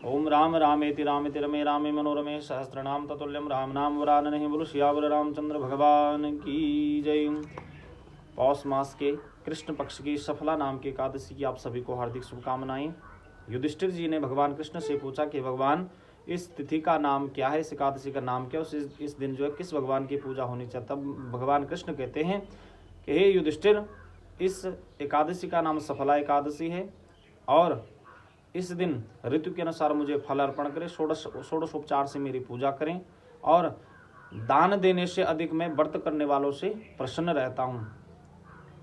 ओम राम रामेति रामेति रमे रामे मनोरमे सहस्रनाम ततुल्यम राम नाम वरानने बोलो सियावर रामचंद्र भगवान की जय। पौष मास के कृष्ण पक्ष की सफला नाम की एकादशी की आप सभी को हार्दिक शुभकामनाएं। युधिष्ठिर जी ने भगवान कृष्ण से पूछा कि भगवान इस तिथि का नाम क्या है, इस एकादशी का नाम क्या है, इस दिन जो है किस भगवान की पूजा होनी चाहिए। तब भगवान कृष्ण कहते हैं कि हे युधिष्ठिर, इस एकादशी का नाम सफला एकादशी है और इस दिन ऋतु के अनुसार मुझे फल अर्पण करें, षोडशोपचार से मेरी पूजा करें और दान देने से अधिक मैं व्रत करने वालों से प्रसन्न रहता हूँ।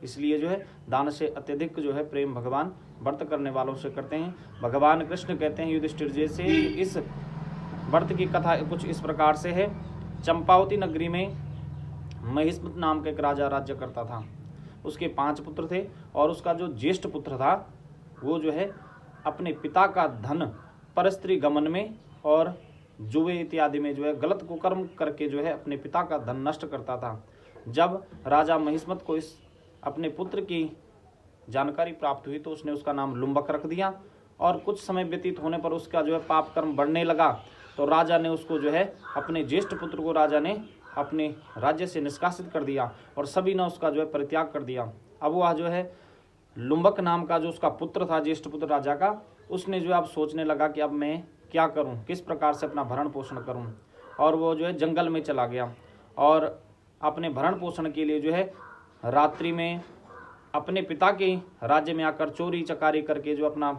इसलिए जो है दान से अत्यधिक जो है प्रेम भगवान व्रत करने वालों से करते हैं। भगवान कृष्ण कहते हैं युधिष्ठिर जी से, इस व्रत की कथा कुछ इस प्रकार से है। चंपावती नगरी में महिष्मत नाम का एक राजा राज्य करता था। उसके 5 पुत्र थे और उसका जो ज्येष्ठ पुत्र था वो जो है अपने पिता का धन परस्त्री गमन में और जुए इत्यादि में जो है गलत कुकर्म करके जो है अपने पिता का धन नष्ट करता था। जब राजा महिष्मत को इस अपने पुत्र की जानकारी प्राप्त हुई तो उसने उसका नाम लुम्बक रख दिया और कुछ समय व्यतीत होने पर उसका जो है पाप कर्म बढ़ने लगा। तो राजा ने उसको जो है अपने ज्येष्ठ पुत्र को राजा ने अपने राज्य से निष्कासित कर दिया और सभी ने उसका जो है परित्याग कर दिया। अब वह जो है लुम्बक नाम का जो उसका पुत्र था, ज्येष्ठ पुत्र राजा का, उसने जो अब सोचने लगा कि अब मैं क्या करूं, किस प्रकार से अपना भरण पोषण करूं। और वो जो है जंगल में चला गया और अपने भरण पोषण के लिए जो है रात्रि में अपने पिता के राज्य में आकर चोरी चकारी करके जो अपना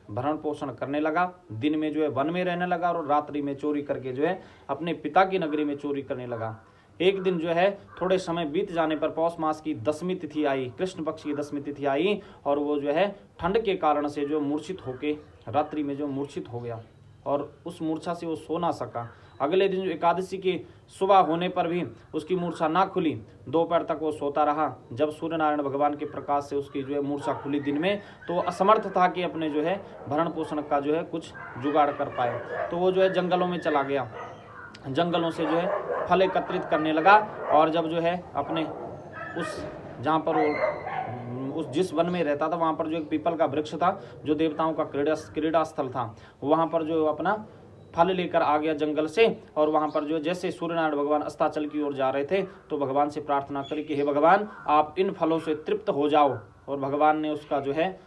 भरण पोषण करने लगा। दिन में जो है वन में रहने लगा और रात्रि में चोरी करके जो है अपने पिता की नगरी में चोरी करने लगा। एक दिन जो है थोड़े समय बीत जाने पर पौष मास की 10वीं तिथि आई, कृष्ण पक्ष की 10वीं तिथि आई और वो जो है ठंड के कारण से जो मूर्छित होके रात्रि में जो मूर्छित हो गया और उस मूर्छा से वो सो ना सका। अगले दिन जो एकादशी की सुबह होने पर भी उसकी मूर्छा ना खुली, दोपहर तक वो सोता रहा। जब सूर्य नारायण भगवान के प्रकाश से उसकी जो है मूर्छा खुली दिन में, तो वो असमर्थ था कि अपने जो है भरण पोषण का जो है कुछ जुगाड़ कर पाए। तो वो जो है जंगलों में चला गया, जंगलों से जो है फल एकत्रित करने लगा और जब जो है अपने उस जहाँ पर वो उस जिस वन में रहता था वहाँ पर जो एक पीपल का वृक्ष था जो देवताओं का क्रीड़ा स्थल था, वहाँ पर जो अपना फल लेकर आ गया जंगल से। और वहाँ पर जो जैसे सूर्यनारायण भगवान अस्ताचल की ओर जा रहे थे तो भगवान से प्रार्थना करी कि हे भगवान, आप इन फलों से तृप्त हो जाओ। और भगवान ने उसका जो है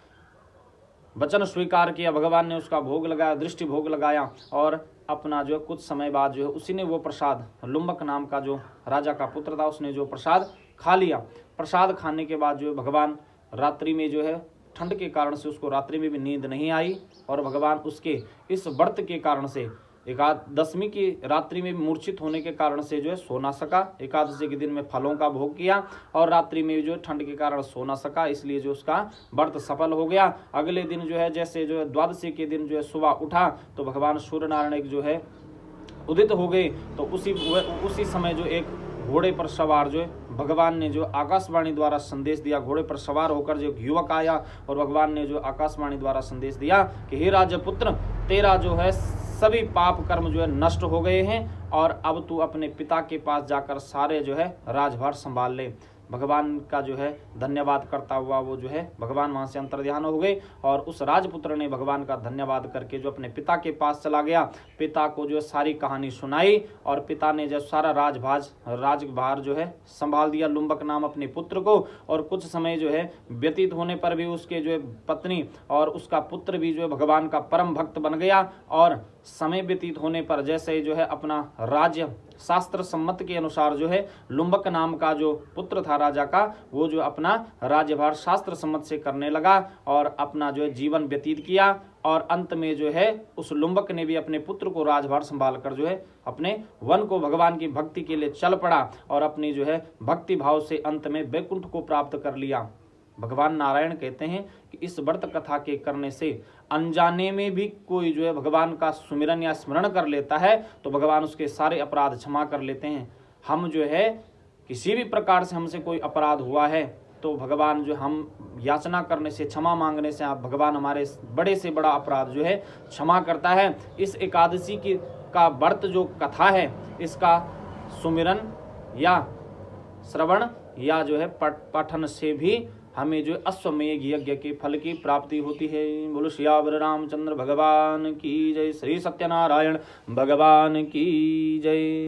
वचन स्वीकार किया, भगवान ने उसका भोग लगाया, दृष्टि भोग लगाया और अपना जो है कुछ समय बाद जो है उसी ने वो प्रसाद, लुम्बक नाम का जो राजा का पुत्र था, उसने जो प्रसाद खा लिया। प्रसाद खाने के बाद जो है भगवान रात्रि में जो है ठंड के कारण से उसको रात्रि में भी नींद नहीं आई और भगवान उसके इस व्रत के कारण से एकादशमी की रात्रि में मूर्छित होने के कारण से जो है सो ना सका। एकादशी के दिन में फलों का भोग किया और रात्रि में जो ठंड के कारण सो ना सका, इसलिए जो उसका व्रत सफल हो गया। अगले दिन जो है जैसे जो है द्वादशी के दिन जो है सुबह उठा तो भगवान सूर्य नारायण जो है उदित हो गए। तो उसी समय जो एक घोड़े पर सवार जो है भगवान ने जो आकाशवाणी द्वारा संदेश दिया, घोड़े पर सवार होकर जो युवक आया और भगवान ने जो आकाशवाणी द्वारा संदेश दिया कि हे राजपुत्र, तेरा जो है सभी पाप कर्म जो है नष्ट हो गए हैं और अब तू अपने पिता के पास जाकर सारे जो है राजभार संभाल ले। भगवान का जो है धन्यवाद करता हुआ वो जो है भगवान वहाँ से अंतर्ध्यान हो गए और उस राजपुत्र ने भगवान का धन्यवाद करके जो अपने पिता के पास चला गया। पिता को जो सारी कहानी सुनाई और पिता ने जो सारा राजभार जो है संभाल दिया लुम्बक नाम अपने पुत्र को। और कुछ समय जो है व्यतीत होने पर भी उसके जो है पत्नी और उसका पुत्र भी जो है भगवान का परम भक्त बन गया। और समय व्यतीत होने पर जैसे जो है अपना राज्य शास्त्र सम्मत के अनुसार जो है लुम्बक नाम का जो पुत्र था राजा का, वो जो अपना राज्यभार शास्त्र सम्मत से करने लगा और अपना जो है जीवन व्यतीत किया। और अंत में जो है उस लुम्बक ने भी अपने पुत्र को राजभार संभाल कर जो है अपने वन को भगवान की भक्ति के लिए चल पड़ा और अपनी जो है भक्ति भाव से अंत में वैकुंठ को प्राप्त कर लिया। भगवान नारायण कहते हैं कि इस व्रत कथा के करने से अनजाने में भी कोई जो है भगवान का सुमिरन या स्मरण कर लेता है तो भगवान उसके सारे अपराध क्षमा कर लेते हैं। हम जो है किसी भी प्रकार से हमसे कोई अपराध हुआ है तो भगवान जो हम याचना करने से, क्षमा मांगने से आप भगवान हमारे बड़े से बड़ा अपराध जो है क्षमा करता है। इस एकादशी की का व्रत जो कथा है इसका सुमिरन या श्रवण या जो है पठन से भी हमें जो अश्वमेघ यज्ञ के फल की प्राप्ति होती है। बोलो सियावर रामचंद्र भगवान की जय। श्री सत्यनारायण भगवान की जय।